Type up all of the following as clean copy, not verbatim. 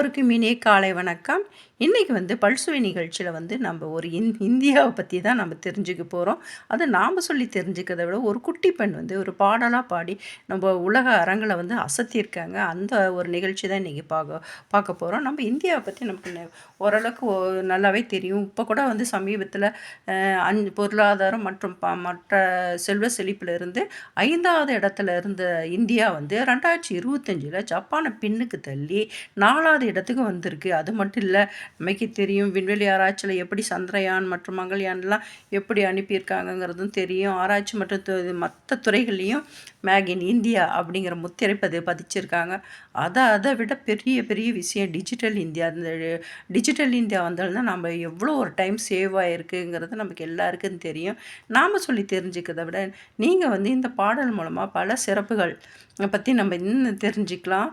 எல்லோருக்கும் இனிய காலை வணக்கம். இன்றைக்கி பல்சுவை நிகழ்ச்சியில் நம்ம ஒரு இந்தியாவை பற்றி தான் நம்ம தெரிஞ்சுக்க போகிறோம். அது நாம் சொல்லி தெரிஞ்சுக்கிறத விட ஒரு குட்டி பெண் ஒரு பாடலாக பாடி நம்ம உலக அரங்கில் அசத்தியிருக்காங்க. அந்த ஒரு நிகழ்ச்சி தான் இன்றைக்கி பார்க்க போகிறோம். நம்ம இந்தியாவை பற்றி நமக்கு ஓரளவுக்கு நல்லாவே தெரியும். இப்போ கூட சமீபத்தில் பொருளாதாரம் மற்றும் மற்ற செல்வ செழிப்பிலிருந்து 5வது இடத்துல இருந்த இந்தியா 2025 ஜப்பானை பின்னுக்கு தள்ளி 4வது இடத்துக்கு வந்திருக்கு. அது மட்டும் இல்லை, நமக்கு தெரியும் விண்வெளி ஆராய்ச்சியில் எப்படி சந்திரயான் மற்றும் மங்கள்யான்லாம் எப்படி அனுப்பியிருக்காங்கங்கிறதும் தெரியும். ஆராய்ச்சி மற்றும் மற்ற துறைகள்லையும் மேக் இன் இந்தியா அப்படிங்கிற முத்திரை பதிச்சிருக்காங்க. அதை விட பெரிய பெரிய விஷயம் டிஜிட்டல் இந்தியா. இந்த டிஜிட்டல் இந்தியா வந்தால்தான் நம்ம எவ்வளோ ஒரு டைம் சேவ் ஆகிருக்குங்கிறது நமக்கு எல்லாருக்கும் தெரியும். நாம் சொல்லி தெரிஞ்சுக்கிறத விட நீங்கள் இந்த பாடல் மூலமாக பல சிறப்புகள் பற்றி நம்ம இன்னும் தெரிஞ்சுக்கலாம்.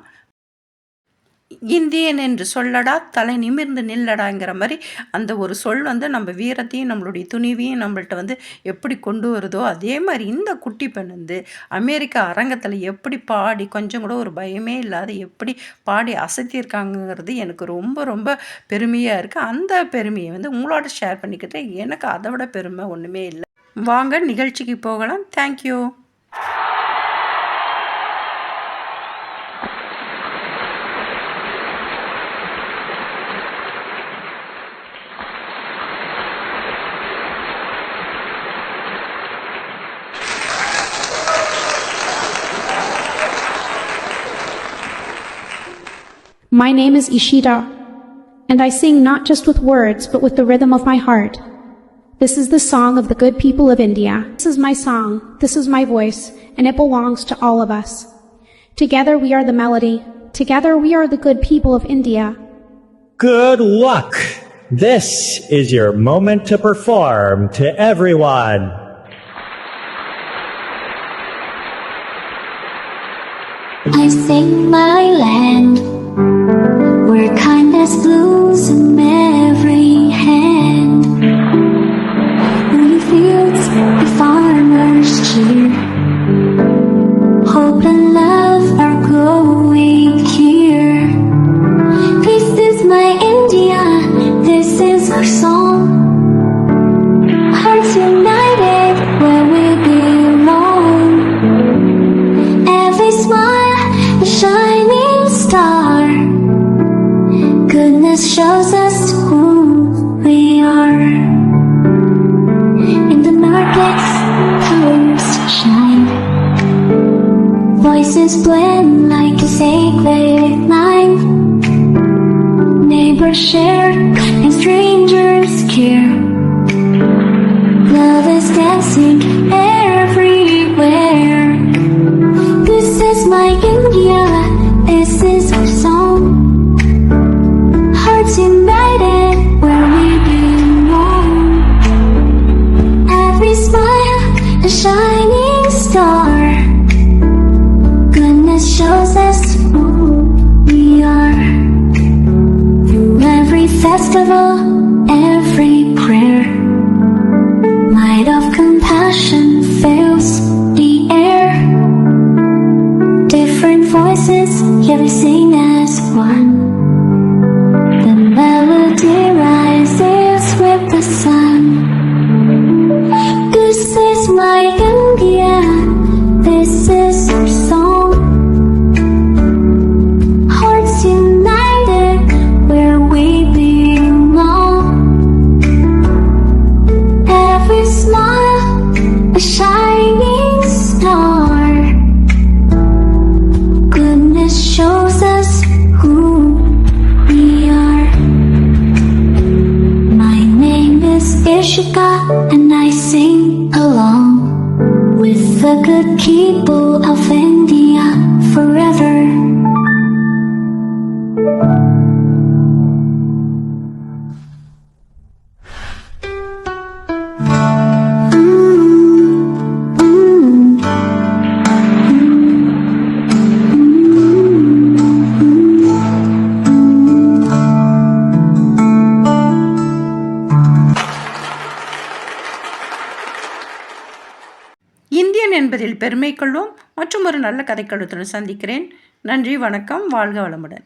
இந்தியன் என்று சொல்லடா, தலை நிமிர்ந்து நில்லடாங்கிற மாதிரி அந்த ஒரு சொல் நம்ம வீரத்தையும் நம்மளுடைய துணிவையும் நம்மள்ட்ட எப்படி கொண்டு வருதோ, அதே மாதிரி இந்த குட்டி பெண் அமெரிக்கா அரங்கத்தில் எப்படி பாடி கொஞ்சம் கூட ஒரு பயமே இல்லாத எப்படி பாடி அசத்தியிருக்காங்கிறது எனக்கு ரொம்ப ரொம்ப பெருமையாக இருக்குது. அந்த பெருமையை உங்களோட ஷேர் பண்ணிக்கிட்டு எனக்கு அதை விட பெருமை ஒன்றுமே இல்லை. வாங்க நிகழ்ச்சிக்கு போகலாம். Thank you. My name is Ishida, and I sing not just with words but with the rhythm of my heart. This is the song of the good people of India. This is my song, this is my voice, and it belongs to all of us. Together we are the melody. Together we are the good people of India. Good luck! This is your moment to perform to everyone. I sing my land, where kindness blooms in every hand. In the fields, the farmers cheer. Hope and love are growing here. This is my India, this is our song. Hearts united where we belong. Every smile a shining star. Goodness shows us who we are. In the markets, colors shine. Voices blend like a sacred line. Neighbors share and strangers care. Love is dancing everywhere. This is my India, this is our song. Hearts united where we belong. Every smile a shining star. Goodness shows us who we are. Through every festival, every prayer, light of compassion fills the air. Different voices, yet we sing as one. The melody rises with the sun. This is my India, this is our song. Hearts united where we belong. Every smile a shining star. Goodness shows us who we are. My name is Ishika, and I sing along with the good people of India forever. Indian என்பதில் பெருமை கொள்வோம். மற்றும் ஒரு நல்ல கதைக்களத்துடன் சந்திக்கிறேன். நன்றி, வணக்கம், வாழ்க வளமுடன்.